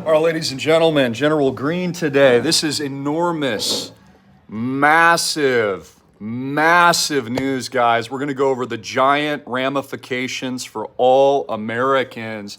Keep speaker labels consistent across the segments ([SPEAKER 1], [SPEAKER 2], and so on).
[SPEAKER 1] All right, ladies and gentlemen, General Greene today. This is enormous, massive news, guys. We're going to go over the giant ramifications for all Americans,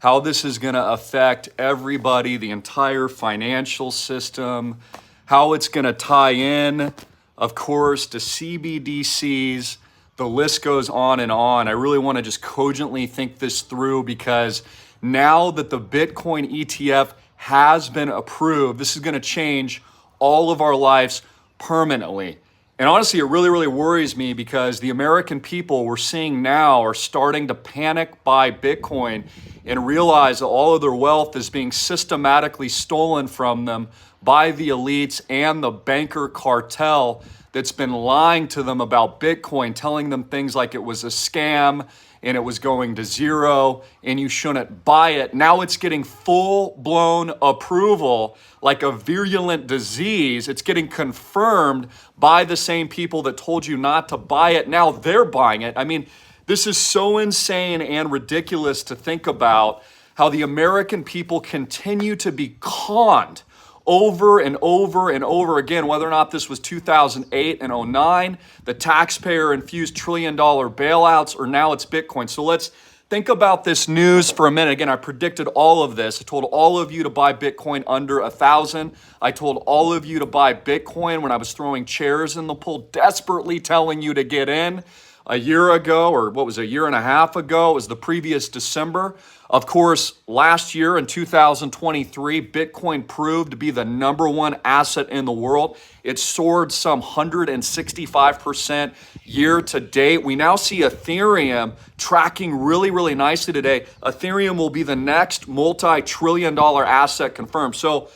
[SPEAKER 1] how this is going to affect everybody, the entire financial system, how it's going to tie in, of course, to CBDCs. The list goes on and on. I really want to just cogently think this through because now that the Bitcoin ETF has been approved, this is going to change all of our lives permanently. And honestly, it really worries me because the American people we're seeing now are starting to panic buy Bitcoin and realize that all of their wealth is being systematically stolen from them by the elites and the banker cartel that's been lying to them about Bitcoin, telling them things like it was a scam and it was going to zero and you shouldn't buy it. Now it's getting full-blown approval like a virulent disease. It's getting confirmed by the same people that told you not to buy it. Now they're buying it. I mean, this is so insane and ridiculous to think about how the American people continue to be conned over and over again, whether or not this was 2008 and 09, the taxpayer-infused trillion-dollar bailouts, or now it's Bitcoin. So let's think about this news for a minute. Again, I predicted all of this. I told all of you to buy Bitcoin under 1,000. I told all of you to buy Bitcoin when I was throwing chairs in the pool, desperately telling you to get in. A year ago, or what was it, a year and a half ago, it was the previous December. Of course, last year in 2023, Bitcoin proved to be the #1 asset in the world. It soared some 165% year to date. We now see Ethereum tracking really nicely today. Ethereum will be the next multi-trillion-dollar asset confirmed. So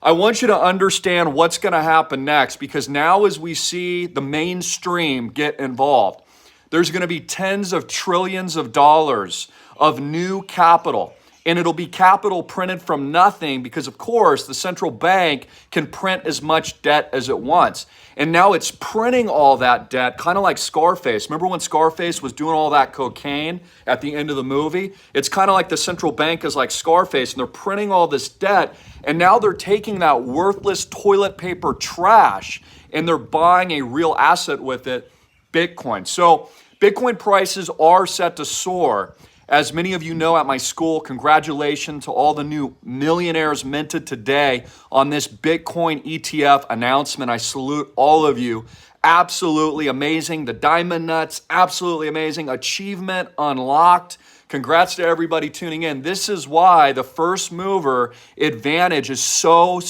[SPEAKER 1] I want you to understand what's going to happen next, because now as we see the mainstream get involved, there's going to be tens of trillions of dollars of new capital. And it'll be capital printed from nothing because, of course, the central bank can print as much debt as it wants. And now it's printing all that debt, kind of like Scarface. Remember when Scarface was doing all that cocaine at the end of the movie? It's kind of like the central bank is like Scarface, and they're printing all this debt. And now they're taking that worthless toilet paper trash and they're buying a real asset with it, Bitcoin. So Bitcoin prices are set to soar. As many of you know at my school, congratulations to all the new millionaires minted today on this Bitcoin ETF announcement. I salute all of you. Absolutely amazing. The diamond nuts, absolutely amazing. Achievement unlocked. Congrats to everybody tuning in. This is why the first mover advantage is so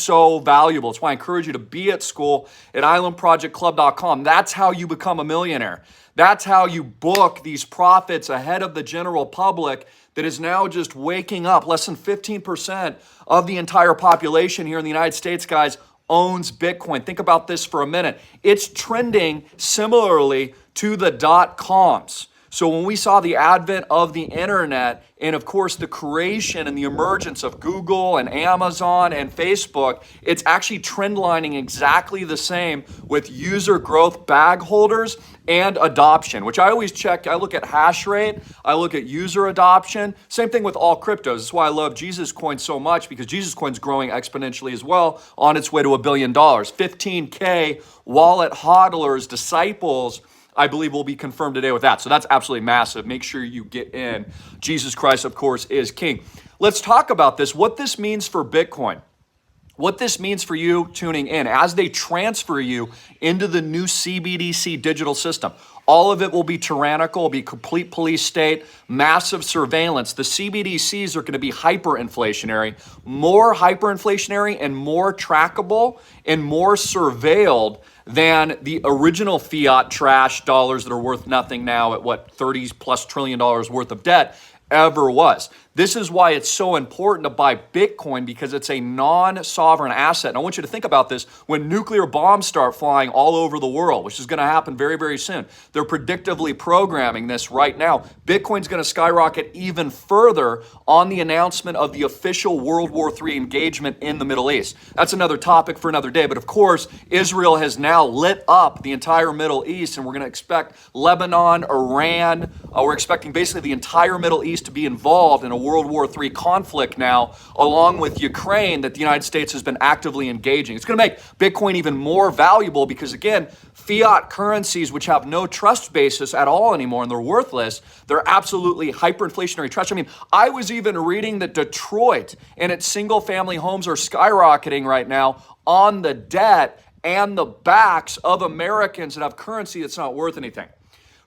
[SPEAKER 1] valuable. It's why I encourage you to be at school at islandprojectclub.com. That's how you become a millionaire. That's how you book these profits ahead of the general public that is now just waking up. Less than 15% of the entire population here in the United States, guys, owns Bitcoin. Think about this for a minute. It's trending similarly to the .coms. So when we saw the advent of the internet and, of course, the creation and the emergence of Google and Amazon and Facebook, it's actually trendlining exactly the same with user growth, bag holders, and adoption, which I always check. I look at hash rate. I look at user adoption. Same thing with all cryptos. That's why I love Jesus Coin so much, because Jesus Coin's growing exponentially as well, on its way to $1 billion. 15K wallet hodlers, disciples, I believe will be confirmed today with that. So that's absolutely massive. Make sure you get in. Jesus Christ, of course, is king. Let's talk about this, what this means for Bitcoin, what this means for you tuning in as they transfer you into the new CBDC digital system. All of it will be tyrannical, will be complete police state, massive surveillance. The CBDCs are going to be hyperinflationary, more hyperinflationary and more trackable and more surveilled than the original fiat trash dollars that are worth nothing now at what, $30+ trillion worth of debt ever was. This is why it's so important to buy Bitcoin, because it's a non-sovereign asset. And I want you to think about this when nuclear bombs start flying all over the world, which is going to happen very soon. They're predictively programming this right now. Bitcoin's going to skyrocket even further on the announcement of the official World War III engagement in the Middle East. That's another topic for another day. But of course, Israel has now lit up the entire Middle East, and we're going to expect Lebanon, Iran, we're expecting basically the entire Middle East to be involved in a World War III conflict now, along with Ukraine, that the United States has been actively engaging. It's going to make Bitcoin even more valuable because, again, fiat currencies, which have no trust basis at all anymore and they're worthless, they're absolutely hyperinflationary trash. I mean, I was even reading that Detroit and its single-family homes are skyrocketing right now on the debt and the backs of Americans that have currency that's not worth anything.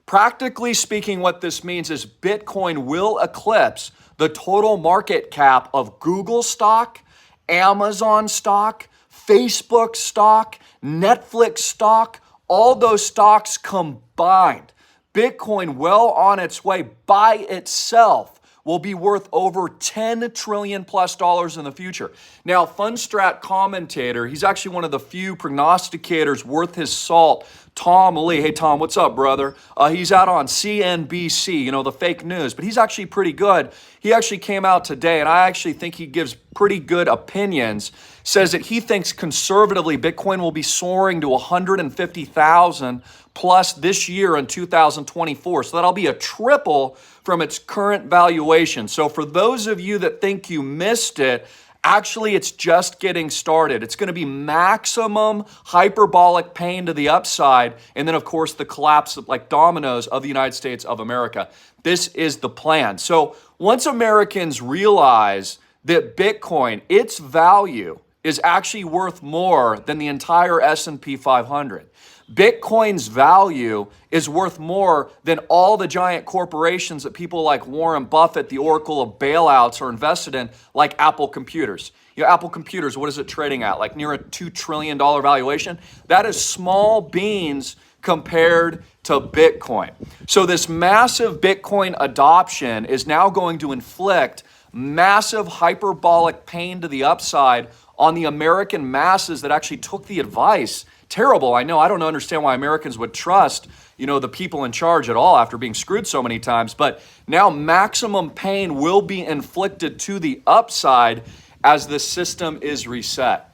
[SPEAKER 1] Practically speaking, what this means is Bitcoin will eclipse the total market cap of Google stock, Amazon stock, Facebook stock, Netflix stock, all those stocks combined. Bitcoin, well on its way by itself, will be worth over $10 trillion plus in the future. Now, Fundstrat commentator, he's actually one of the few prognosticators worth his salt, Tom Lee. Hey, Tom, what's up, brother? He's out on CNBC, you know, the fake news, but he's actually pretty good. He actually came out today, and I actually think he gives pretty good opinions, says that he thinks conservatively Bitcoin will be soaring to 150,000 plus this year in 2024. So that'll be a triple from its current valuation. So for those of you that think you missed it, actually it's just getting started. It's going to be maximum hyperbolic pain to the upside, and then of course the collapse like dominoes of the United States of America. This is the plan. So once Americans realize that Bitcoin, its value is actually worth more than the entire S&P 500. Bitcoin's value is worth more than all the giant corporations that people like Warren Buffett, the oracle of bailouts, are invested in, like Apple Computers. You know, Apple Computers, what is it trading at? Like near a $2 trillion valuation? That is small beans compared to Bitcoin. So this massive Bitcoin adoption is now going to inflict massive hyperbolic pain to the upside on the American masses that actually took the advice. Terrible, I know. I don't understand why Americans would trust, you know, the people in charge at all after being screwed so many times. But now maximum pain will be inflicted to the upside as the system is reset.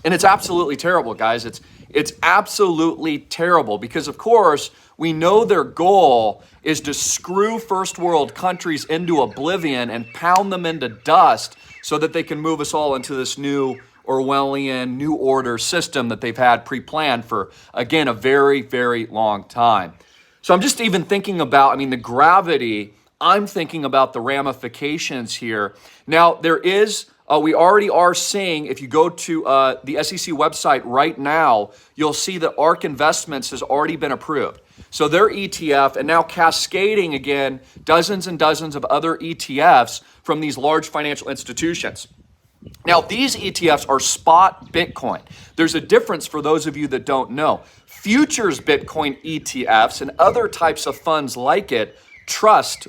[SPEAKER 1] And it's absolutely terrible, guys. It's absolutely terrible because, of course, we know their goal is to screw first world countries into oblivion and pound them into dust so that they can move us all into this new Orwellian New Order system that they've had pre-planned for, again, a very, very long time. So I'm just even thinking about, I mean, the gravity, I'm thinking about the ramifications here. Now, there is, we already are seeing, if you go to the SEC website right now, you'll see that ARK Investments has already been approved. So their ETF, and now cascading again, dozens and dozens of other ETFs from these large financial institutions. Now, these ETFs are spot Bitcoin. There's a difference for those of you that don't know. Futures Bitcoin ETFs and other types of funds like it,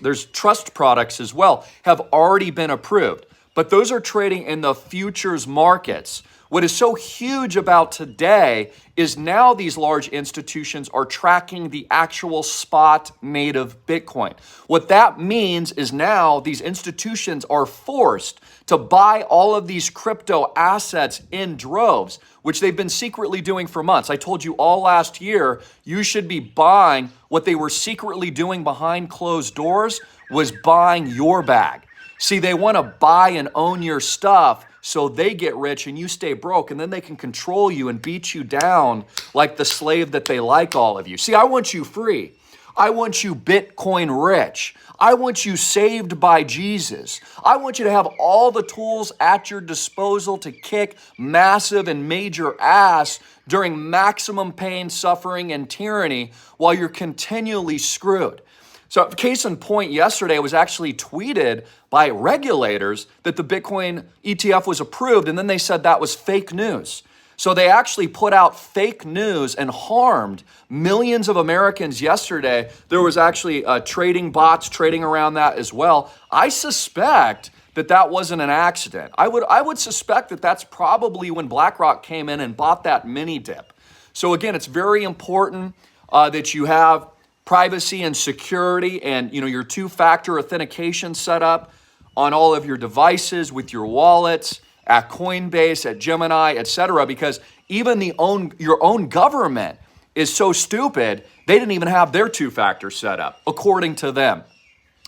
[SPEAKER 1] there's trust products as well, have already been approved. But those are trading in the futures markets. What is so huge about today is now these large institutions are tracking the actual spot native Bitcoin. What that means is now these institutions are forced to buy all of these crypto assets in droves, which they've been secretly doing for months. I told you all last year, you should be buying. What they were secretly doing behind closed doors was buying your bag. See, they want to buy and own your stuff so they get rich and you stay broke, and then they can control you and beat you down like the slave that they like, all of you. See, I want you free. I want you Bitcoin rich. I want you saved by Jesus. I want you to have all the tools at your disposal to kick massive and major ass during maximum pain, suffering, and tyranny while you're continually screwed. So case in point, yesterday it was actually tweeted by regulators that the Bitcoin ETF was approved, and then they said that was fake news. So they actually put out fake news and harmed millions of Americans yesterday. There was actually trading bots trading around that as well. I suspect that that wasn't an accident. I would suspect that that's probably when BlackRock came in and bought that mini dip. So again, it's very important that you have privacy and security and your two-factor authentication set up on all of your devices with your wallets, at Coinbase, at Gemini, etc. Because even your own government is so stupid, they didn't even have their two-factor set up, according to them.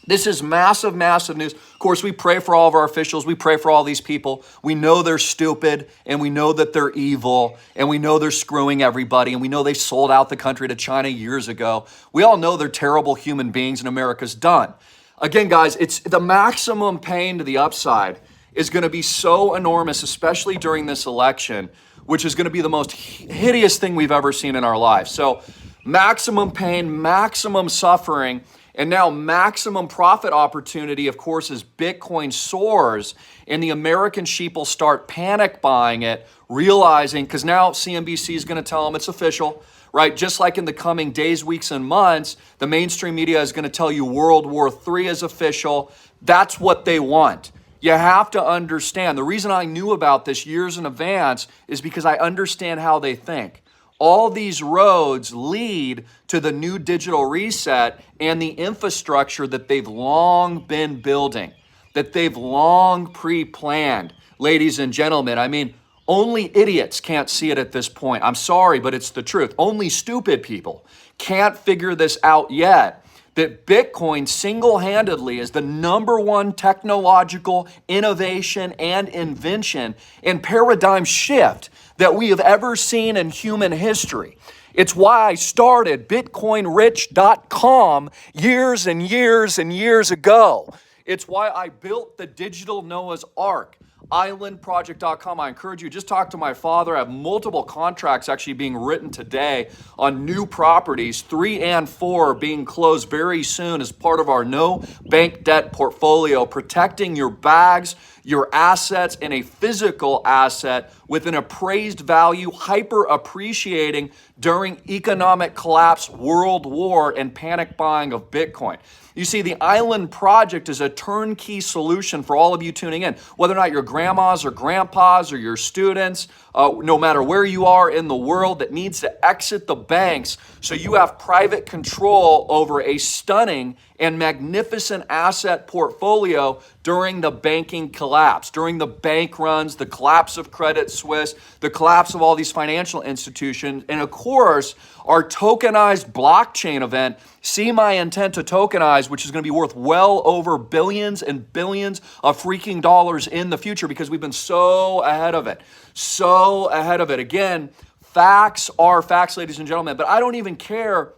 [SPEAKER 1] This is massive, massive news. Of course, we pray for all of our officials. We pray for all these people. We know they're stupid, and we know that they're evil, and we know they're screwing everybody, and we know they sold out the country to China years ago. We all know they're terrible human beings, and America's done. Again, guys, it's the maximum pain to the upside is going to be so enormous, especially during this election, which is going to be the most hideous thing we've ever seen in our lives. So maximum pain, maximum suffering, and now maximum profit opportunity, of course, as Bitcoin soars and the American sheep will start panic buying it, realizing, because now CNBC is going to tell them it's official, right? Just like in the coming days, weeks, and months, the mainstream media is going to tell you World War III is official. That's what they want. You have to understand. The reason I knew about this years in advance is because I understand how they think. All these roads lead to the new digital reset and the infrastructure that they've long been building, that they've long pre-planned. Ladies and gentlemen, I mean, only idiots can't see it at this point. I'm sorry, but it's the truth. Only stupid people can't figure this out yet, that Bitcoin single-handedly is the number one technological innovation and invention and paradigm shift that we have ever seen in human history. It's why I started BitcoinRich.com years and years and years ago. It's why I built the digital Noah's Ark. Islandproject.com. I encourage you, just talk to my father. I have multiple contracts actually being written today on new properties, 3 and 4 being closed very soon as part of our no bank debt portfolio, protecting your bags, your assets, and a physical asset with an appraised value, hyper appreciating during economic collapse, world war, and panic buying of Bitcoin. You see, the Island Project is a turnkey solution for all of you tuning in, whether or not your grandmas or grandpas or your students, no matter where you are in the world that needs to exit the banks so you have private control over a stunning and magnificent asset portfolio during the banking collapse, during the bank runs, the collapse of Credit Suisse, the collapse of all these financial institutions, and of course, our tokenized blockchain event, See My Intent to Tokenize, which is going to be worth well over billions and billions of freaking dollars in the future because we've been so ahead of it. So ahead of it. Again, facts are facts, ladies and gentlemen, but I don't even care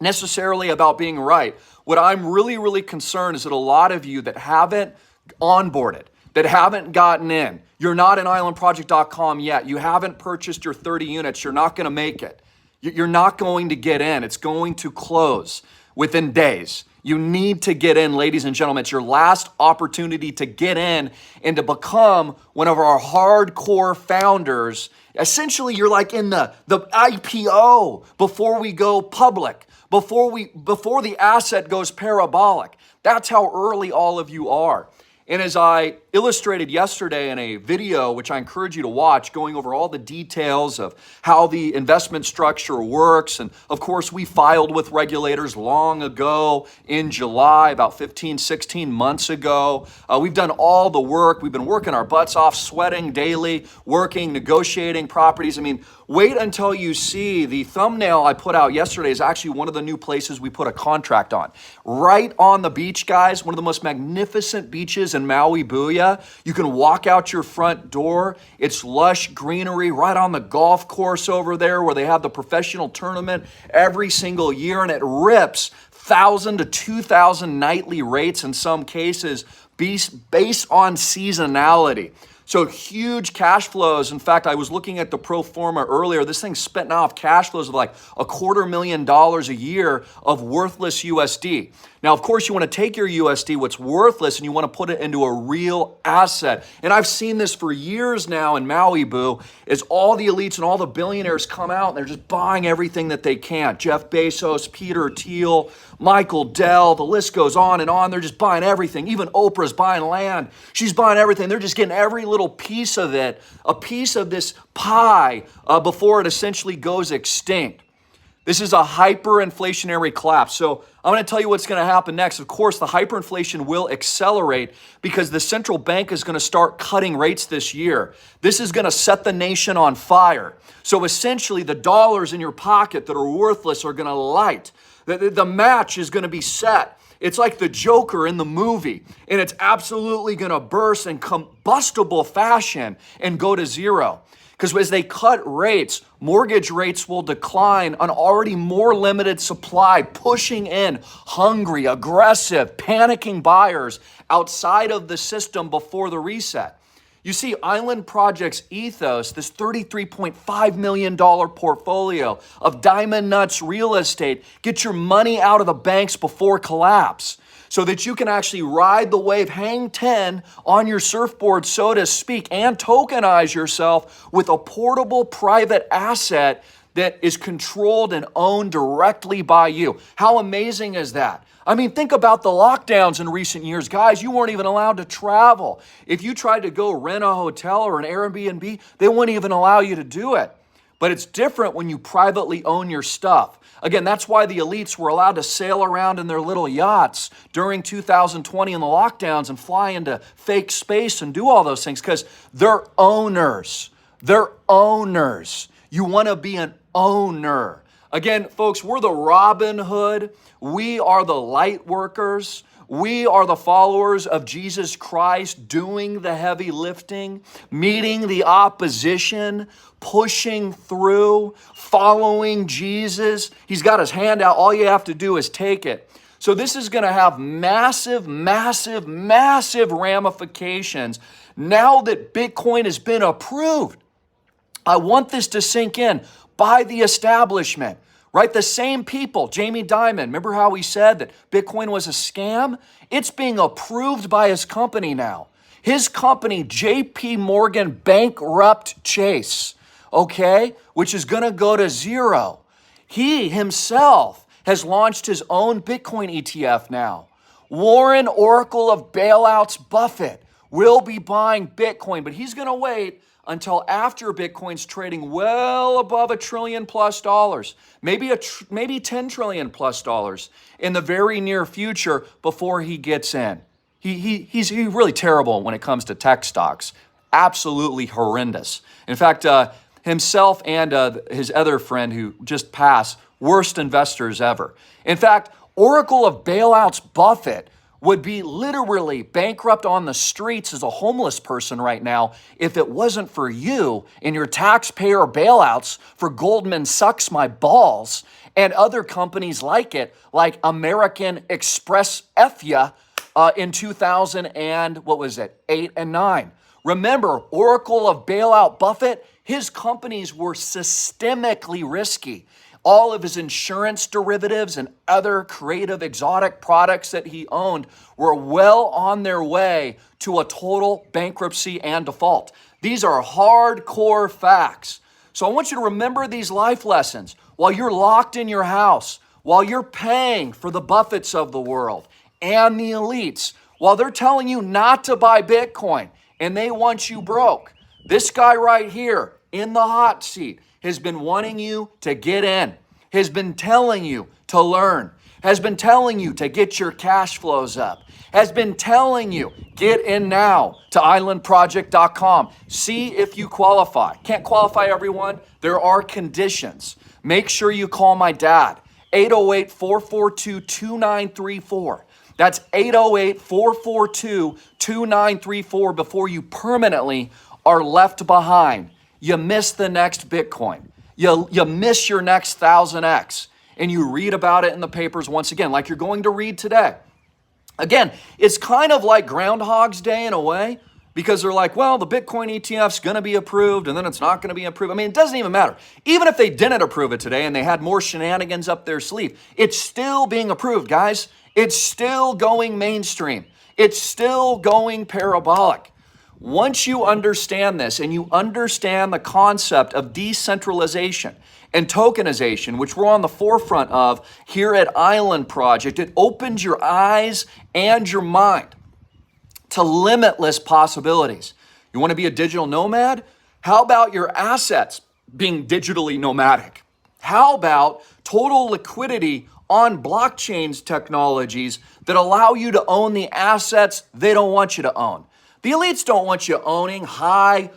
[SPEAKER 1] necessarily about being right. What I'm really, really concerned is that a lot of you that haven't onboarded, that haven't gotten in, you're not in islandproject.com yet, you haven't purchased your 30 units, you're not going to make it. You're not going to get in. It's going to close within days. You need to get in, ladies and gentlemen. It's your last opportunity to get in and to become one of our hardcore founders. Essentially, you're like in the IPO before we go public, before the asset goes parabolic. That's how early all of you are. And as I illustrated yesterday in a video, which I encourage you to watch, going over all the details of how the investment structure works. And of course, we filed with regulators long ago in July, about 15, 16 months ago. We've done all the work. We've been working our butts off, sweating daily, working, negotiating properties. I mean, wait until you see the thumbnail I put out yesterday is actually one of the new places we put a contract on. Right on the beach, guys, one of the most magnificent beaches in Maui, Booyah. You can walk out your front door. It's lush greenery right on the golf course over there where they have the professional tournament every single year, and it rips 1,000 to 2,000 nightly rates in some cases based on seasonality. So huge cash flows. In fact, I was looking at the pro forma earlier. This thing's spitting off cash flows of like $250,000 a year of worthless USD. Now, of course, you want to take your USD, what's worthless, and you want to put it into a real asset. And I've seen this for years now in Maui Boo, is all the elites and all the billionaires come out and they're just buying everything that they can. Jeff Bezos, Peter Thiel, Michael Dell, the list goes on and on. They're just buying everything. Even Oprah's buying land. She's buying everything. They're just getting every little piece of it, a piece of this pie before it essentially goes extinct. This is a hyperinflationary collapse. So I'm going to tell you what's going to happen next. Of course, the hyperinflation will accelerate because the central bank is going to start cutting rates this year. This is going to set the nation on fire. So essentially, the dollars in your pocket that are worthless are going to light. The match is going to be set. It's like the Joker in the movie, and it's absolutely going to burst in combustible fashion and go to zero. Because as they cut rates, mortgage rates will decline on already more limited supply, pushing in hungry, aggressive, panicking buyers outside of the system before the reset. You see, Island Project's ethos, this $33.5 million portfolio of Diamond Nuts real estate, get your money out of the banks before collapse so that you can actually ride the wave, hang 10 on your surfboard, so to speak, and tokenize yourself with a portable private asset that is controlled and owned directly by you. How amazing is that? I mean, think about the lockdowns in recent years. Guys, you weren't even allowed to travel. If you tried to go rent a hotel or an Airbnb, they wouldn't even allow you to do it. But it's different when you privately own your stuff. Again, that's why the elites were allowed to sail around in their little yachts during 2020 in the lockdowns and fly into fake space and do all those things, because they're owners. They're owners. You want to be an owner. Again, folks, we're the Robin Hood. We are the light workers. We are the followers of Jesus Christ, doing the heavy lifting, meeting the opposition, pushing through, following Jesus. He's got his hand out. All you have to do is take it. So this is going to have massive, massive, massive ramifications now that Bitcoin has been approved. I want this to sink in by the establishment. Right? The same people, Jamie Dimon, remember how he said that Bitcoin was a scam? It's being approved by his company now. His company, JP Morgan Bankrupt Chase, okay, which is going to go to zero. He himself has launched his own Bitcoin ETF now. Warren Oracle of Bailouts Buffett will be buying Bitcoin, but he's going to wait until after Bitcoin's trading well above $1 trillion plus, maybe 10 trillion plus dollars in the very near future before he gets in. He's really terrible when it comes to tech stocks. Absolutely horrendous. In fact, himself and his other friend who just passed, worst investors ever. In fact, Oracle of Bailouts Buffett would be literally bankrupt on the streets as a homeless person right now if it wasn't for you and your taxpayer bailouts for Goldman Sucks My Balls and other companies like it, like American Express F-ya in 2000 and what was it, 8 and 9. Remember, Oracle of Bailout Buffett, his companies were systemically risky. All of his insurance derivatives and other creative exotic products that he owned were well on their way to a total bankruptcy and default. These are hardcore facts. So I want you to remember these life lessons while you're locked in your house, while you're paying for the Buffetts of the world and the elites, while they're telling you not to buy Bitcoin and they want you broke. This guy right here in the hot seat has been wanting you to get in, has been telling you to learn, has been telling you to get your cash flows up, has been telling you, get in now to islandproject.com. See if you qualify. Can't qualify everyone. There are conditions. Make sure you call my dad, 808-442-2934. That's 808-442-2934 before you permanently are left behind. You miss the next Bitcoin. You miss your next 1000X. And you read about it in the papers once again, like you're going to read today. Again, it's kind of like Groundhog's Day in a way, because they're like, well, the Bitcoin ETF's going to be approved and then it's not going to be approved. I mean, it doesn't even matter. Even if they didn't approve it today and they had more shenanigans up their sleeve, it's still being approved, guys. It's still going mainstream. It's still going parabolic. Once you understand this and you understand the concept of decentralization and tokenization, which we're on the forefront of here at Island Project, it opens your eyes and your mind to limitless possibilities. You want to be a digital nomad? How about your assets being digitally nomadic? How about total liquidity on blockchain technologies that allow you to own the assets they don't want you to own? The elites don't want you owning high,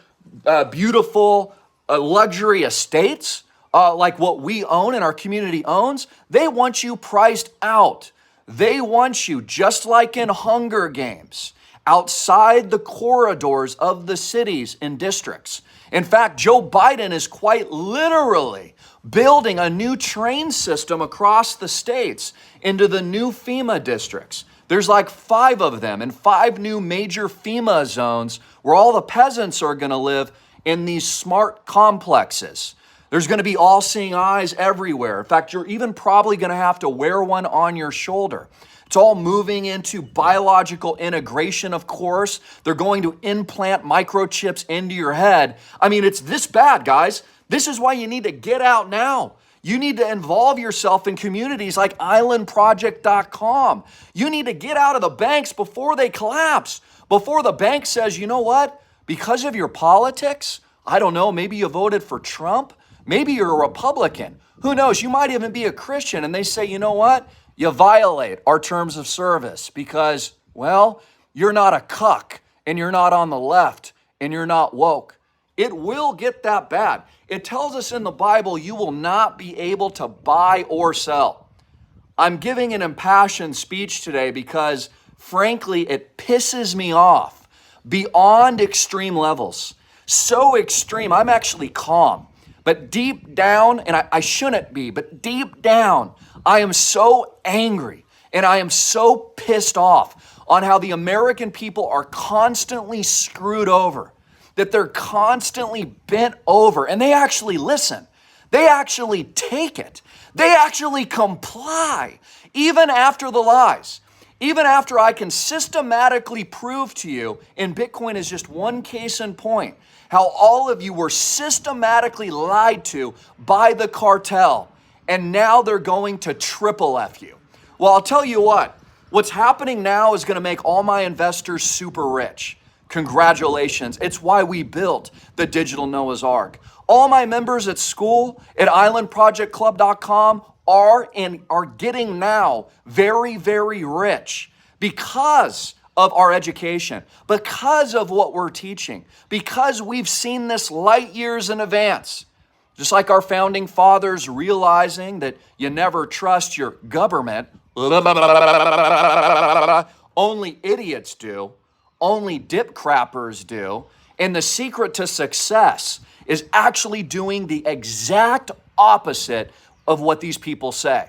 [SPEAKER 1] beautiful, luxury estates like what we own and our community owns. They want you priced out. They want you, just like in Hunger Games, outside the corridors of the cities and districts. In fact, Joe Biden is quite literally building a new train system across the states into the new FEMA districts. There's like 5 of them and 5 new major FEMA zones where all the peasants are going to live in these smart complexes. There's going to be all-seeing eyes everywhere. In fact, you're even probably going to have to wear one on your shoulder. It's all moving into biological integration, of course. They're going to implant microchips into your head. I mean, it's this bad, guys. This is why you need to get out now. You need to involve yourself in communities like islandproject.com. You need to get out of the banks before they collapse, before the bank says, you know what, because of your politics, I don't know, maybe you voted for Trump, maybe you're a Republican, who knows, you might even be a Christian, and they say, you know what, you violate our terms of service because, well, you're not a cuck, and you're not on the left, and you're not woke. It will get that bad. It tells us in the Bible you will not be able to buy or sell. I'm giving an impassioned speech today because, frankly, it pisses me off beyond extreme levels. So extreme, I'm actually calm. But deep down, and I shouldn't be, but deep down, I am so angry and I am so pissed off on how the American people are constantly screwed over, that they're constantly bent over, and they actually listen. They actually take it. They actually comply, even after the lies. Even after I can systematically prove to you, and Bitcoin is just one case in point, how all of you were systematically lied to by the cartel, and now they're going to triple F you. Well, I'll tell you what's happening now is going to make all my investors super rich. Congratulations. It's why we built the Digital Noah's Ark. All my members at school at islandprojectclub.com are getting now very, very rich because of our education, because of what we're teaching, because we've seen this light years in advance. Just like our founding fathers realizing that you never trust your government, only idiots do. Only dip crappers do. And the secret to success is actually doing the exact opposite of what these people say.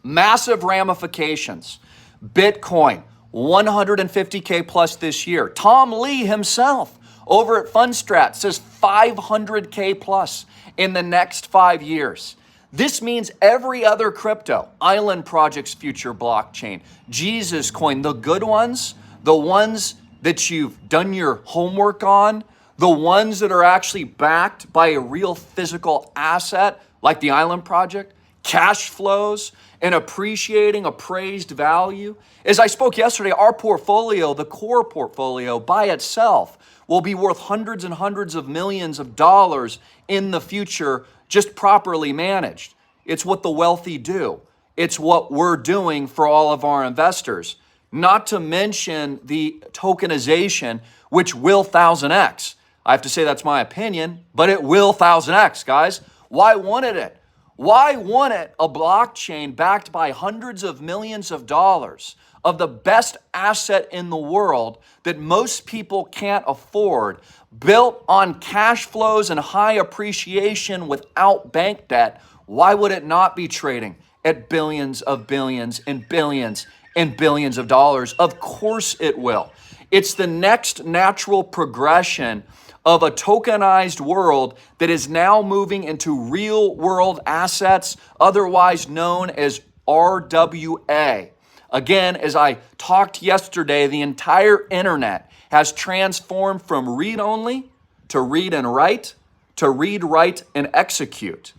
[SPEAKER 1] Massive ramifications. Bitcoin, 150K plus this year. Tom Lee himself over at Fundstrat says 500K plus in the next 5 years. This means every other crypto, Island Project's future blockchain, Jesus Coin, the good ones, the ones that you've done your homework on, the ones that are actually backed by a real physical asset like the Island Project, cash flows, and appreciating appraised value. As I spoke yesterday, our portfolio, the core portfolio by itself, will be worth hundreds and hundreds of millions of dollars in the future, just properly managed. It's what the wealthy do. It's what we're doing for all of our investors. Not to mention the tokenization, which will 1000x. I have to say that's my opinion, but it will 1000x, guys. Why wanted it? Why wanted a blockchain backed by hundreds of millions of dollars of the best asset in the world that most people can't afford, built on cash flows and high appreciation without bank debt? Why would it not be trading at billions of billions and billions and billions of dollars? Of course it will. It's the next natural progression of a tokenized world that is now moving into real world assets, otherwise known as RWA. Again, as I talked yesterday, the entire internet has transformed from read-only to read and write to read, write, and execute.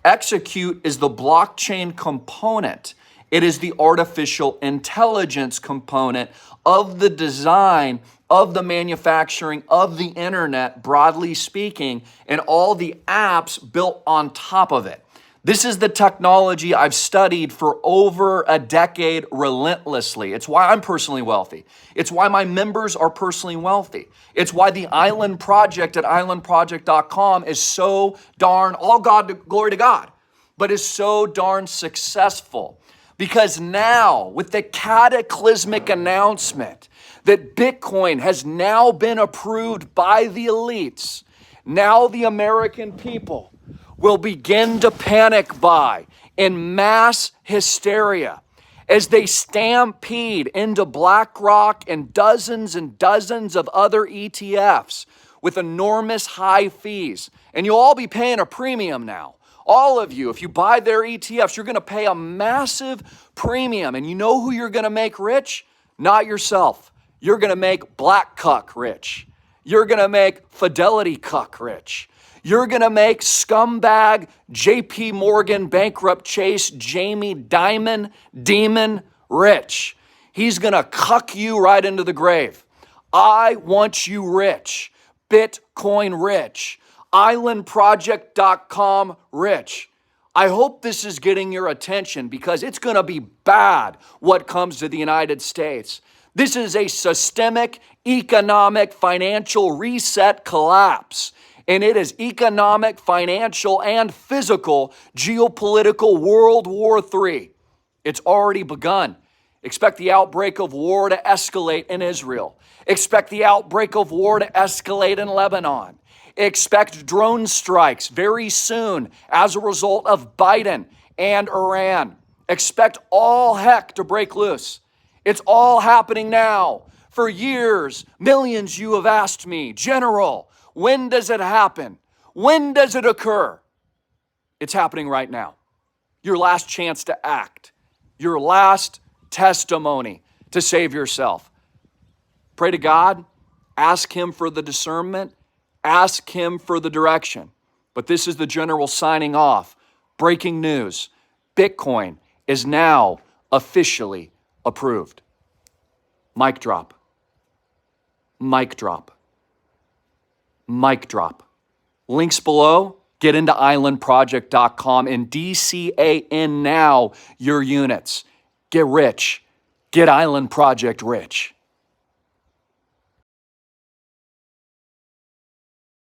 [SPEAKER 1] Execute is the blockchain component. It is the artificial intelligence component of the design, of the manufacturing, of the internet, broadly speaking, and all the apps built on top of it. This is the technology I've studied for over a decade relentlessly. It's why I'm personally wealthy. It's why my members are personally wealthy. It's why the Island Project at islandproject.com is so darn, all God, glory to God, but is so darn successful. Because now, with the cataclysmic announcement that Bitcoin has now been approved by the elites, now the American people will begin to panic buy in mass hysteria as they stampede into BlackRock and dozens of other ETFs with enormous high fees. And you'll all be paying a premium now. All of you, if you buy their ETFs, you're going to pay a massive premium. And you know who you're going to make rich? Not yourself. You're going to make Black Cuck rich. You're going to make Fidelity Cuck rich. You're going to make scumbag JP Morgan, bankrupt Chase, Jamie Dimon, Demon rich. He's going to cuck you right into the grave. I want you rich. Bitcoin rich. Islandproject.com rich. I hope this is getting your attention because it's going to be bad what comes to the United States. This is a systemic, economic, financial reset collapse. And it is economic, financial, and physical geopolitical World War III. It's already begun. Expect the outbreak of war to escalate in Israel. Expect the outbreak of war to escalate in Lebanon. Expect drone strikes very soon as a result of Biden and Iran. Expect all heck to break loose. It's all happening now. For years, millions you have asked me, General, when does it happen? When does it occur? It's happening right now. Your last chance to act. Your last testimony to save yourself. Pray to God. Ask Him for the discernment. Ask Him for the direction. But this is the General signing off. Breaking news. Bitcoin is now officially approved. Mic drop. Mic drop. Mic drop. Links below. Get into islandproject.com and DCAN now your units. Get rich. Get Island Project rich.